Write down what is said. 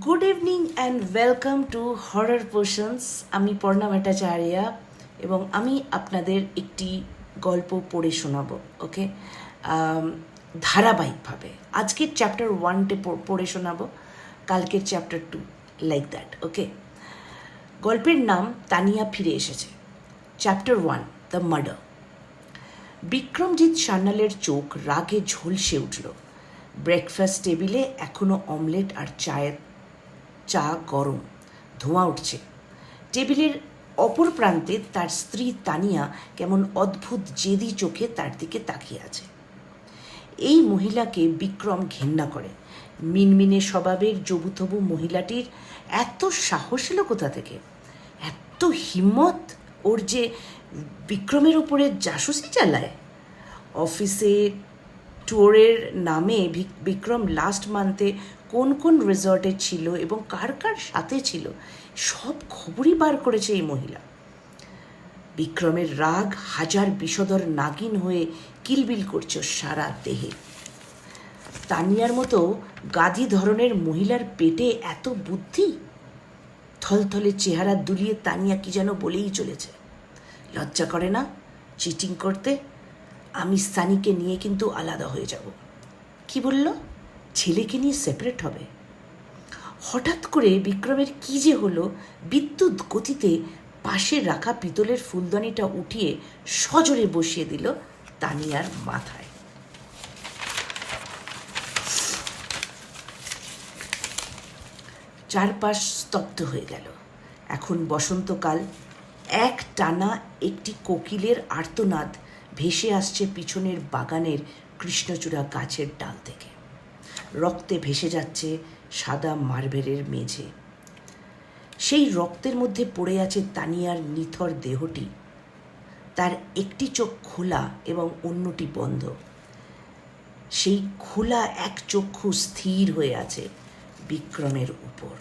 Good evening and welcome to horror potions. আমি পর্ণা ভট্টাচার্য এবং আমি আপনাদের একটি গল্প পড়ে শোনাবো। ওকে, ধারাবাহিকভাবে আজকের চ্যাপ্টার 1টে পড়ে শোনাবো, কালকের চ্যাপ্টার 2, লাইক দ্যাট। ওকে, গল্পের নাম তানিয়া ফিরে এসেছে। Chapter 1, the murder. বিক্রমজিৎ সান্যালের চোখ রাগে ঝলসে উঠল। ব্রেকফাস্ট টেবিলে এখনও অমলেট আর চা গরম, ধোঁয়া উঠছে। টেবিলের অপর প্রান্তে তার স্ত্রী তানিয়া কেমন অদ্ভুত জেদি চোখে তার দিকে তাকিয়ে আছে। এই মহিলাকে বিক্রম ঘেন্না করে। মিনমিনে স্বভাবের জবুথবু মহিলাটির এত সাহস এলো কোথা থেকে? এত হিম্মত ওর যে বিক্রমের উপরে জাসুসি চালায়। অফিসে ট্যুরের নামে বিক্রম লাস্ট মান্থে কোন কোন রিসর্টে ছিল এবং কার কার সাথে ছিল সব খবরই বার করেছে এই মহিলা। বিক্রমের রাগ হাজার বিষধর নাগিন হয়ে কিলবিল করছে সারা দেহে। তানিয়ার মতো গাধি ধরনের মহিলার পেটে এত বুদ্ধি? থলথলে চেহারা দুলিয়ে তানিয়া কি যেন বলেই চলেছে। লজ্জা করে না চিটিং করতে? আমি সানিকে নিয়ে কিন্তু আলাদা হয়ে যাব। কি বলল? ছেলেকে নিয়ে সেপারেট হবে? হঠাৎ করে বিক্রমের কি যে হলো, বিদ্যুৎ গতিতে পাশে রাখা পিতলের ফুলদানিটা উঠিয়ে সজোরে বসিয়ে দিল তানিয়ার মাথায়। চারপাশ স্তব্ধ হয়ে গেল। এখন বসন্তকাল। এক টানা একটি কোকিলের আর্তনাদ ভেসে আসছে পিছনের বাগানের কৃষ্ণচূড়া গাছের ডাল থেকে। রক্তে ভেসে যাচ্ছে সাদা মার্বেলের মেঝে। সেই রক্তের মধ্যে পড়ে আছে তানিয়ার নিথর দেহটি। তার একটি চোখ খোলা এবং অন্যটি বন্ধ। সেই খোলা এক চক্ষু স্থির হয়ে আছে বিক্রমের উপর।